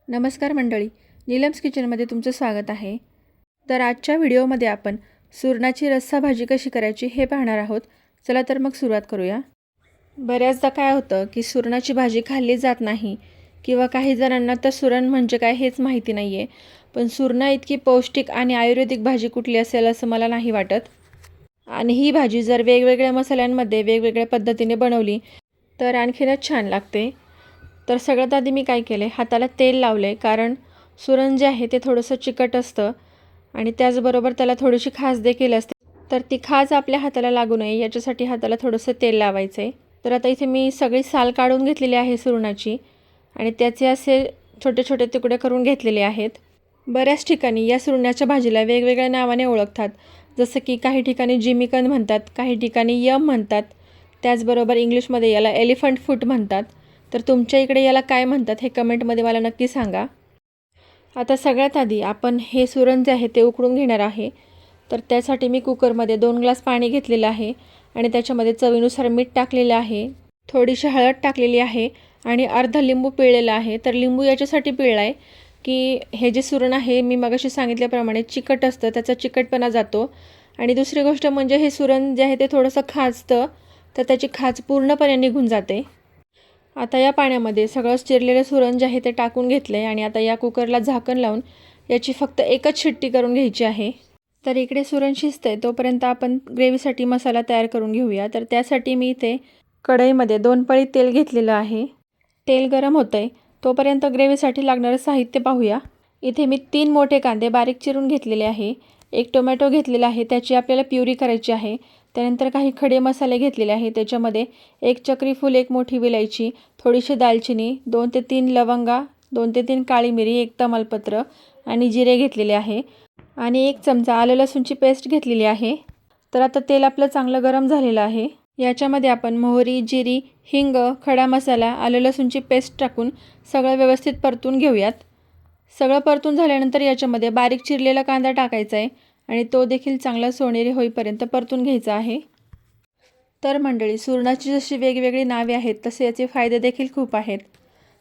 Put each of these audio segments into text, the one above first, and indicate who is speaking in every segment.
Speaker 1: नमस्कार मंडळी, नीलम्स किचनमध्ये तुमचं स्वागत आहे. तर आजच्या व्हिडिओमध्ये आपण सुरणाची रस्सा भाजी कशी करायची हे पाहणार आहोत. चला तर मग सुरुवात करूया. बऱ्याचदा काय होतं की सुरणाची भाजी खाल्ली जात नाही किंवा काही जणांना तर सुरण म्हणजे काय हेच माहिती नाही आहे. पण सुरणा इतकी पौष्टिक आणि आयुर्वेदिक भाजी कुठली असेल असं मला नाही वाटत. आणि ही भाजी जर वेगवेगळ्या मसाल्यांमध्ये वेगवेगळ्या पद्धतीने बनवली तर आणखीनच छान लागते. तर सगळ्यात आधी मी काय केले, हाताला तेल लावले, कारण सुरण जे आहे ते थोडंसं चिकट असतं आणि त्याचबरोबर त्याला थोडीशी खाज देखील असते. तर ती खाज आपल्या हाताला लागू नये याच्यासाठी हाताला थोडंसं तेल लावायचं आहे. तर आता इथे मी सगळी साल काढून घेतलेली आहे सुरणाची आणि त्याचे असे छोटे छोटे तुकडे करून घेतलेले आहेत. बऱ्याच ठिकाणी या सुरणाच्या भाजीला वेगवेगळ्या नावाने ओळखतात. जसं की काही ठिकाणी जिमिकन म्हणतात, काही ठिकाणी यम म्हणतात, त्याचबरोबर इंग्लिशमध्ये याला एलिफंट फूट म्हणतात. तर तुमच्या इकडे याला काय म्हणतात हे कमेंटमध्ये मला नक्की सांगा. आता सगळ्यात आधी आपण हे सुरण जे आहे ते उकळून घेणार आहे. तर त्यासाठी मी कुकरमध्ये 2 ग्लास पाणी घेतलेलं आहे आणि त्याच्यामध्ये चवीनुसार मीठ टाकलेलं आहे, थोडीशी हळद टाकलेली आहे आणि अर्धा लिंबू पिळलेला आहे. तर लिंबू याच्यासाठी पिळला आहे की हे जे सुरण आहे मी मगाशी सांगितल्याप्रमाणे चिकट असतं, त्याचा चिकटपणा जातो. आणि दुसरी गोष्ट म्हणजे हे सुरण जे आहे ते थोडंसं खाजतं, तर त्याची खाज पूर्णपणे निघून जाते. आता या पाण्यामध्ये सगळं चिरलेलं सुरण जे आहे ते टाकून घेतलं आहे आणि आता या कुकरला झाकण लावून याची फक्त एकच शिट्टी करून घ्यायची आहे. तर इकडे सुरण शिजतं आहे तोपर्यंत आपण ग्रेव्हीसाठी मसाला तयार करून घेऊया. तर त्यासाठी मी इथे कढईमध्ये 2 पळी तेल घेतलेलं आहे. तेल गरम होतं आहे तोपर्यंत ग्रेव्हीसाठी लागणारं साहित्य पाहूया. इथे मी 3 मोठे कांदे बारीक चिरून घेतलेले आहे, 1 टोमॅटो घेतलेला आहे, त्याची आपल्याला प्युरी करायची आहे. त्यानंतर काही खडे मसाले घेतलेले आहे, त्याच्यामध्ये 1 चक्री फूल, 1 मोठी विलायची, थोडीशी दालचिनी, 2 ते 3 लवंगा, 2 ते 3 काळी मिरी, 1 तमालपत्र आणि जिरे घेतलेले आहे आणि 1 चमचा आलं लसूणची पेस्ट घेतलेली आहे. तर आता तेल आपलं चांगलं गरम झालेलं आहे. याच्यामध्ये आपण मोहरी, जिरी, हिंग, खडा मसाला, आलं लसूणची पेस्ट टाकून सगळं व्यवस्थित परतून घेऊयात. सगळं परतून झाल्यानंतर याच्यामध्ये बारीक चिरलेला कांदा टाकायचा आहे आणि तो देखील चांगला सोनेरी होईपर्यंत परतून घ्यायचा आहे. तर मंडळी, सुरणाची जशी वेगवेगळी नावे आहेत तसे याचे फायदे देखील खूप आहेत.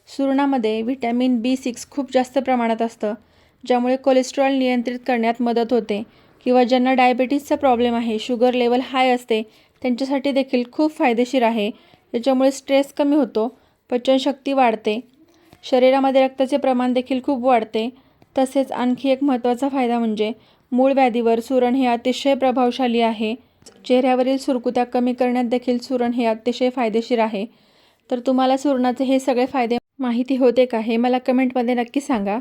Speaker 1: सुरणामध्ये व्हिटॅमिन B6 खूप जास्त प्रमाणात असतं, ज्यामुळे कोलेस्ट्रॉल नियंत्रित करण्यात मदत होते. किंवा ज्यांना डायबिटीजचा प्रॉब्लेम आहे, शुगर लेवल हाय असते, त्यांच्यासाठी देखील खूप फायदेशीर आहे. त्याच्यामुळे स्ट्रेस कमी होतो, पचनशक्ती वाढते, शरीरामध्ये रक्ताचे प्रमाण देखील खूप वाढते. तसेच आणखी एक महत्त्वाचा फायदा म्हणजे मूळ व्याधीवर सुरण हे अतिशय प्रभावशाली आहे. चेहऱ्यावरील सुरकुत्या कमी करण्यात देखील सुरण हे अतिशय फायदेशीर आहे. तर तुम्हाला सुरणाचे हे सगळे फायदे माहिती होते का हे मला कमेंटमध्ये नक्की सांगा.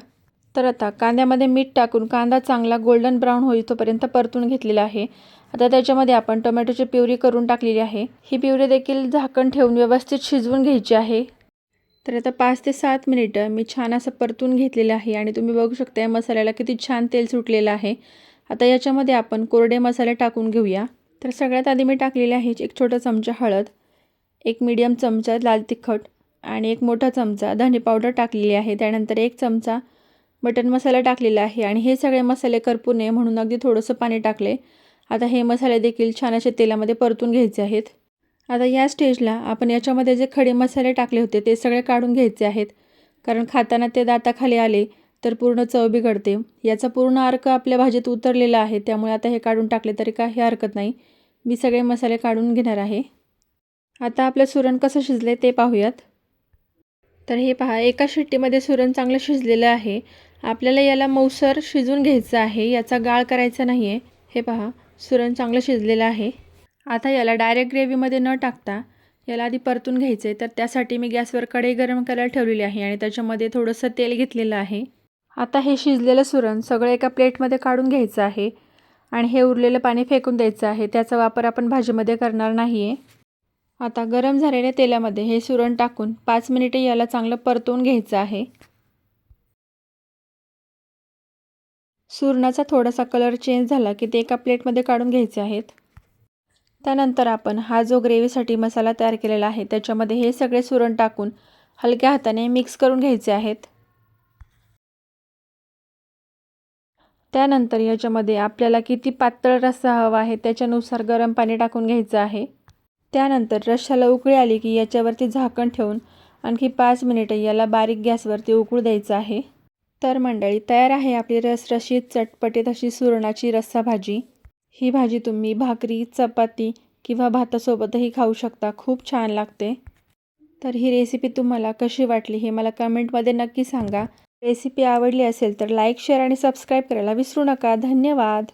Speaker 1: तर आता कांद्यामध्ये मीठ टाकून कांदा चांगला गोल्डन ब्राऊन होईतोपर्यंत परतून घेतलेला आहे. आता त्याच्यामध्ये आपण टोमॅटोची प्युरी करून टाकलेली आहे. ही प्युरी देखील झाकण ठेवून व्यवस्थित शिजवून घ्यायची आहे. तर आता 5 ते 7 मिनिटं मी छान असं परतून घेतलेलं आहे आणि तुम्ही बघू शकता या मसाल्याला किती छान तेल सुटलेलं आहे. आता याच्यामध्ये आपण कोरडे मसाले टाकून घेऊया. तर सगळ्यात आधी मी टाकलेले आहे 1 छोटा चमचा हळद, 1 मीडियम चमचा लाल तिखट आणि 1 मोठा चमचा धने पावडर टाकलेली आहे. त्यानंतर 1 चमचा मटण मसाला टाकलेला आहे आणि हे सगळे मसाले करपू नये म्हणून अगदी थोडंसं पाणी टाकले. आता हे मसाले देखील छान असे तेलामध्ये परतून घ्यायचे आहेत. आता या स्टेजला आपण याच्यामध्ये जे खडे मसाले टाकले होते ते सगळे काढून घ्यायचे आहेत, कारण खाताना ते दाताखाली आले तर पूर्ण चव बिघडते. याचा पूर्ण अर्क आपल्या भाजीत उतरलेला आहे, त्यामुळे आता हे काढून टाकले तरी काही हरकत नाही. मी सगळे मसाले काढून घेणार आहे. आता आपलं सुरण कसं शिजले ते पाहूयात. तर हे पहा, एका शिट्टीमध्ये सुरण चांगलं शिजलेलं आहे. आपल्याला याला मऊसर शिजून घ्यायचं आहे, याचा गाळ करायचा नाही आहे. हे पहा, सुरण चांगलं शिजलेलं आहे. आता याला डायरेक्ट ग्रेव्हीमध्ये न टाकता याला आधी परतून घ्यायचं आहे. तर त्यासाठी मी गॅसवर कढई गरम करायला ठेवलेली आहे आणि त्याच्यामध्ये थोडंसं तेल घेतलेलं आहे. आता हे शिजलेलं सुरण सगळं एका प्लेटमध्ये काढून घ्यायचं आहे आणि हे उरलेलं पाणी फेकून द्यायचं आहे. त्याचा वापर आपण भाजीमध्ये करणार नाही आहे. आता गरम झालेल्या तेलामध्ये हे सुरण टाकून 5 मिनिटे याला चांगलं परतवून घ्यायचं आहे. सुरणाचा थोडासा कलर चेंज झाला की ते एका प्लेटमध्ये काढून घ्यायचे आहेत. त्यानंतर आपण हा जो ग्रेव्हीसाठी मसाला तयार केलेला आहे त्याच्यामध्ये हे सगळे सुरण टाकून हलक्या हाताने मिक्स करून घ्यायचे आहेत. त्यानंतर याच्यामध्ये आपल्याला किती पातळ रस्सा हवा आहे त्याच्यानुसार गरम पाणी टाकून घ्यायचं आहे. त्यानंतर रश्श्याला उकळी आली की याच्यावरती झाकण ठेवून आणखी 5 मिनिटे याला बारीक गॅसवरती उकळू द्यायचं आहे. तर मंडळी, तयार आहे आपली रसरशीत चटपटीत अशी सुरणाची रस्सा भाजी. ही भाजी तुम्ही भाकरी, चपाती किंवा भातासोबतही खाऊ शकता. खूप छान लागते. तर ही रेसिपी तुम्हाला कशी वाटली हे मला कमेंटमध्ये नक्की सांगा. रेसिपी आवडली असेल तर लाईक, शेअर आणि सबस्क्राईब करायला विसरू नका. धन्यवाद.